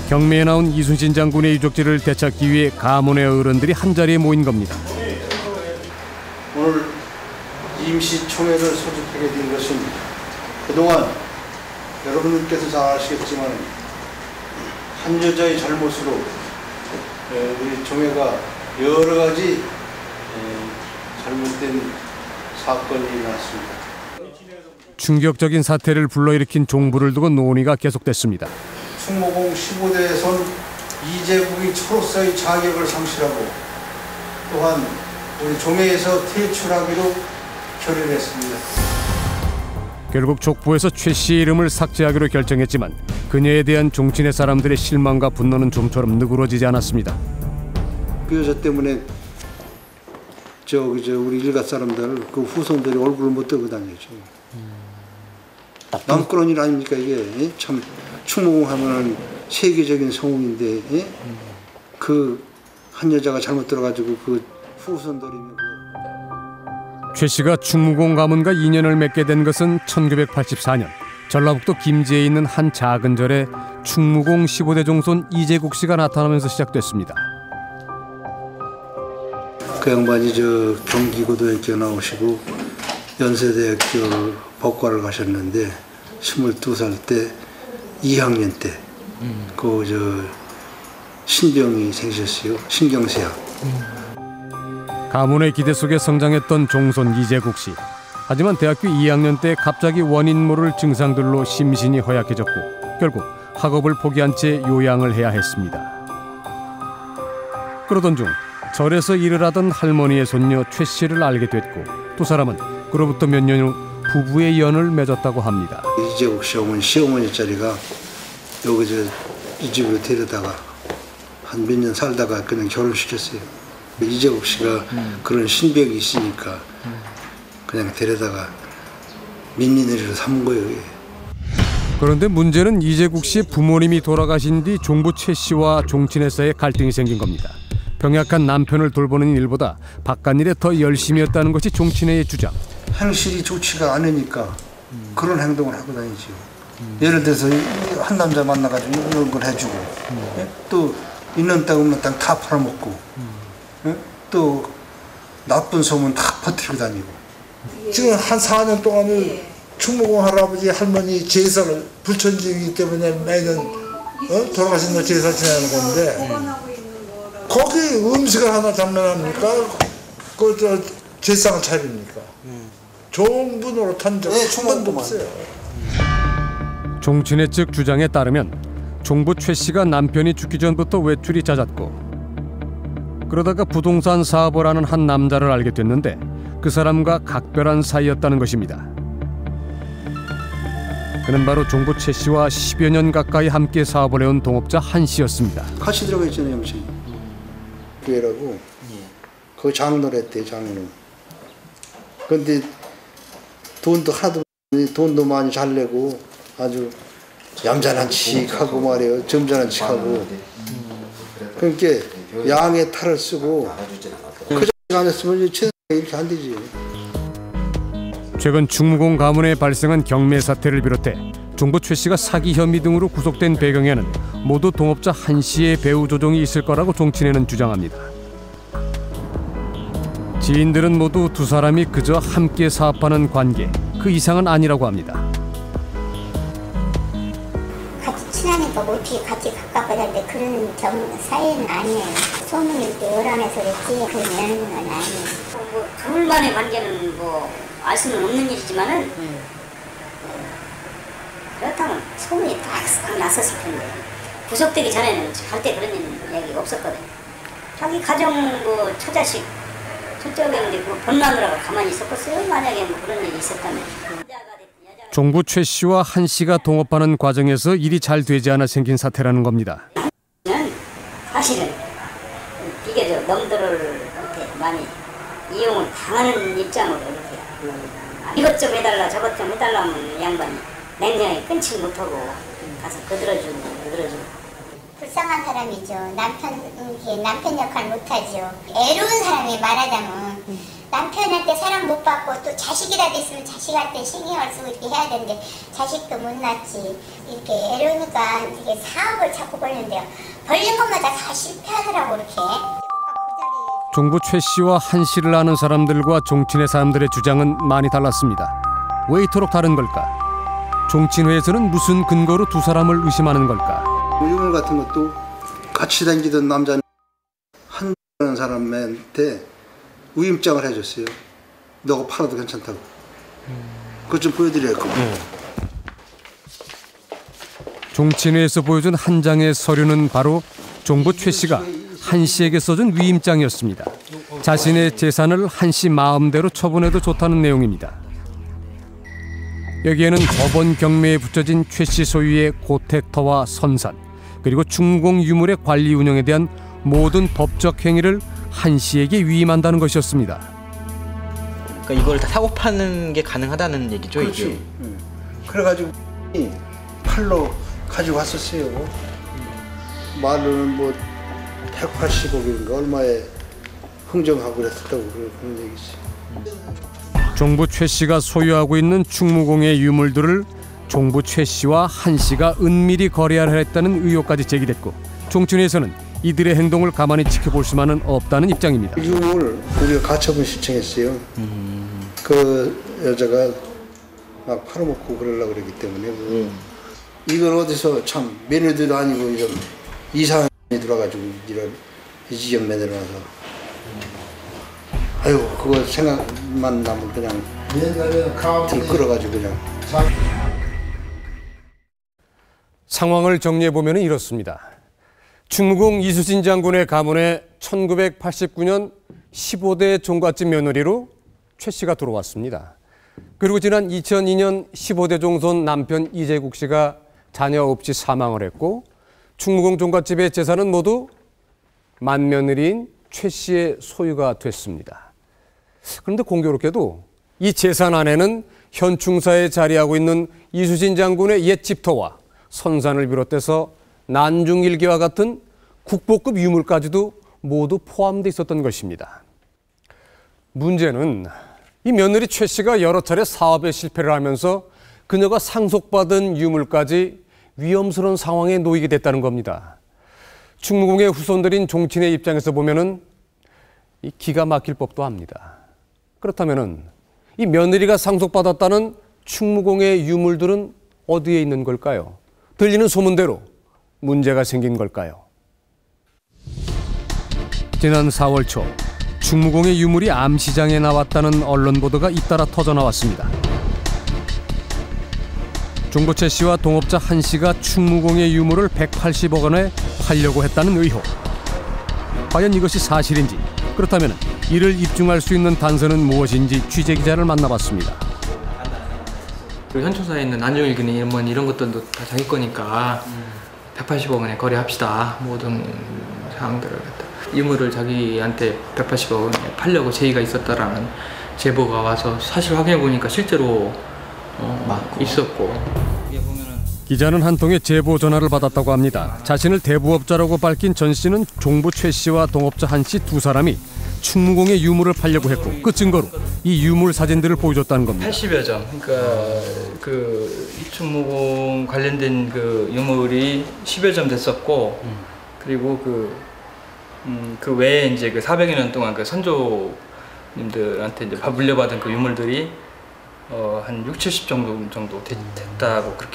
경매에 나온 이순신 장군의 유적지를 되찾기 위해 가문의 어른들이 한자리에 모인 겁니다. 오늘 임시총회를 소집하게 된 것은 그동안 여러분들께서 잘 아시겠지만 한 여자의 잘못으로 우리 총회가 여러 가지 잘못된 사건이 일어났습니다. 충격적인 사태를 불러일으킨 종부를 두고 논의가 계속됐습니다. 충무공 15대선 이제국이 초로서의 자격을 상실하고 또한 우리 종회에서 퇴출하기로 결의했습니다. 결국 족보에서 최 씨의 이름을 삭제하기로 결정했지만 그녀에 대한 종친의 사람들의 실망과 분노는 좀처럼 누그러지지 않았습니다. 그 여자 때문에 우리 일가 사람들 그 후손들이 얼굴을 못 들고 다니죠. 남그런 일 아닙니까 이게? 참 충무공 하면은 세계적인 성웅인데 그 한 여자가 잘못 들어가지고 그 후손들이 최 씨가 충무공 가문과 인연을 맺게 된 것은 1984년 전라북도 김제에 있는 한 작은 절에 충무공 15대 종손 이제국 씨가 나타나면서 시작됐습니다. 그 양반이 경기고등학교 나오시고 연세대학교 법과를 가셨는데 22살 때 2학년 때 신병이 생기셨어요. 신경쇠약. 가문의 기대 속에 성장했던 종손 이제국 씨. 하지만 대학교 2학년 때 갑자기 원인 모를 증상들로 심신이 허약해졌고 결국 학업을 포기한 채 요양을 해야 했습니다. 그러던 중 절에서 일을 하던 할머니의 손녀 최 씨를 알게 됐고 두 사람은 그로부터 몇 년 후 부부의 연을 맺었다고 합니다. 이제국 씨 시어머니 자리가 여기 이 집으로 데려다가 한 몇 년 살다가 그냥 결혼시켰어요. 이제국 씨가 그런 신벽이 있으니까 그냥 데려다가 민민으로 삼은 거예요. 그런데 문제는 이제국 씨의 부모님이 돌아가신 뒤 종부 최 씨와 종친의 사이에 갈등이 생긴 겁니다. 병약한 남편을 돌보는 일보다 바깥일에 더 열심이었다는 것이 종친의 주장. 행실이 좋지가 않으니까 그런 행동을 하고 다니죠. 예를 들어서 한 남자 만나가지고 이런 걸 해주고 또 있는 땅 없는 땅 다 팔아먹고 또 나쁜 소문 다 퍼뜨리고 다니고. 지금 한 4년 동안은 충무공 할아버지 할머니 제사를 불천지이기 때문에 매년 돌아가신 날 제사 지내는 건데 거기 음식을 하나 장난합니까? 제상을 차립니까? 좋은 분으로 탄 적 한 번도 없어요. 종친의 측 주장에 따르면 종부 최 씨가 남편이 죽기 전부터 외출이 잦았고 그러다가 부동산 사업을 하는 한 남자를 알게 됐는데 그 사람과 각별한 사이였다는 것입니다. 그는 바로 종부 최 씨와 10여 년 가까이 함께 사업을 해온 동업자 한 씨였습니다. 같이 들어가 있잖아요, 형님. 교회라고. 거기 장로를 했대요, 장로. 그런데 돈도 많이 잘 내고 아주 얌전한 칙하고 말이에요. 점잖은 칙하고. 그러니까 양의 탈을 쓰고 그 자식 안 했으면 최선이 이렇게 안 되지. 최근 충무공 가문에 발생한 경매 사태를 비롯해 종부 최 씨가 사기 혐의 등으로 구속된 배경에는 모두 동업자 한 씨의 배후 조종이 있을 거라고 종친회는 주장합니다. 지인들은 모두 두 사람이 그저 함께 사업하는 관계, 그 이상은 아니라고 합니다. 같이 친하니까 뭐 어떻게 같이 가깝게 그런 사이는 아니에요. 소문이 요란해서 그랬지 그런 건 아니에요. 둘만의 관계는 알 수는 없는 일이지만은 그렇다면 소문이 딱 났었을 텐데 구속되기 전에는 절대 그런 얘기가 없었거든요. 자기 가정 처자식 첫째경인데 돈 나누라고 가만히 있었겠어요? 만약에 그런 일이 있었다면. 종부 최 씨와 한 씨가 동업하는 과정에서 일이 잘 되지 않아 생긴 사태라는 겁니다. 사실은 이게 넘들을 많이 이용을 당하는 입장으로 이렇게 이것 좀 해달라 저것 좀 해달라 하면 양반이 냉정하게 끊지 못하고 가서 거들어주고. 불쌍한 사람이죠. 남편 역할 못하죠. 애로운 사람이 말하자면 남편한테 사랑 못 받고 또 자식이라도 있으면 자식한테 신경을 쓰고 이렇게 해야 되는데 자식도 못 낳지. 이렇게 이러니까 이게 사업을 자꾸 벌는데요. 벌린 것마다 다 실패하더라고 이렇게. 종부 최 씨와 한 씨를 아는 사람들과 종친회 사람들의 주장은 많이 달랐습니다. 왜 이토록 다른 걸까? 종친회에서는 무슨 근거로 두 사람을 의심하는 걸까? 유물 같은 것도 같이 다니던 남자는 한 사람한테 위임장을 해줬어요. 너가 팔아도 괜찮다고. 그것 좀 보여드려야겠고. 종친회에서 보여준 한 장의 서류는 바로 종부 최 씨가 한 씨에게 써준 위임장이었습니다. 자신의 재산을 한 씨 마음대로 처분해도 좋다는 내용입니다. 여기에는 법원 경매에 붙여진 최 씨 소유의 고택터와 선산, 그리고 충무공 유물의 관리 운영에 대한 모든 법적 행위를 한 씨에게 위임한다는 것이었습니다. 그러니까 이걸 다 사고 파는 게 가능하다는 얘기죠, 그렇지. 이게. 그래가지고 팔로 가지고 왔었어요. 말로는 뭐 180억인가 얼마에 흥정하고 그랬었다고 그런 얘기지. 종부 최 씨가 소유하고 있는 충무공의 유물들을 종부 최 씨와 한 씨가 은밀히 거래를 했다는 의혹까지 제기됐고, 종친회에서는 이들의 행동을 가만히 지켜볼 수만은 없다는 입장입니다. 유물 우리가 가처분 신청했어요. 그 여자가 막 팔아먹고 그러려고 그러기 때문에 이건 어디서 참 매너도 아니고 이런 이상한 들어가지고 이런 이 지경에 내려와서 아유 그거 생각만 나면 그냥 들끓어가지고 그냥. 상황을 정리해보면 이렇습니다. 충무공 이수진 장군의 가문에 1989년 15대 종갓집 며느리로 최 씨가 들어왔습니다. 그리고 지난 2002년 15대 종손 남편 이재국 씨가 자녀 없이 사망을 했고, 충무공 종갓집의 재산은 모두 맏며느리인 최 씨의 소유가 됐습니다. 그런데 공교롭게도 이 재산 안에는 현 충사에 자리하고 있는 이수진 장군의 옛 집터와 선산을 비롯해서 난중일기와 같은 국보급 유물까지도 모두 포함되어 있었던 것입니다. 문제는 이 며느리 최 씨가 여러 차례 사업에 실패를 하면서 그녀가 상속받은 유물까지 위험스러운 상황에 놓이게 됐다는 겁니다. 충무공의 후손들인 종친의 입장에서 보면은 이 기가 막힐 법도 합니다. 그렇다면은 이 며느리가 상속받았다는 충무공의 유물들은 어디에 있는 걸까요? 들리는 소문대로 문제가 생긴 걸까요? 지난 4월 초 충무공의 유물이 암시장에 나왔다는 언론 보도가 잇따라 터져나왔습니다. 종부 최 씨와 동업자 한 씨가 충무공의 유물을 180억 원에 팔려고 했다는 의혹. 과연 이것이 사실인지, 그렇다면 이를 입증할 수 있는 단서는 무엇인지 취재기자를 만나봤습니다. 그리고 현충사에 있는 난중일기는 이런 것들도 다 자기 거니까 180억 원에 거래합시다. 모든 사항들을 유물을 자기한테 180억 원에 팔려고 제의가 있었다라는 제보가 와서 사실 확인해 보니까 실제로 있었고. 기자는 한 통의 제보 전화를 받았다고 합니다. 자신을 대부업자라고 밝힌 전 씨는 종부 최 씨와 동업자 한 씨 두 사람이 충무공의 유물을 팔려고 했고, 그 증거로 이 유물 사진들을 보여줬다는 겁니다. 80여 점. 그러니까 그 이충무공 관련된 그 유물이 10여 점 됐었고, 그리고 그 외에 이제 그 400여 년 동안 그 선조님들한테 이제 물려받은 그 유물들이 한 60, 70 정도 됐다고 그렇게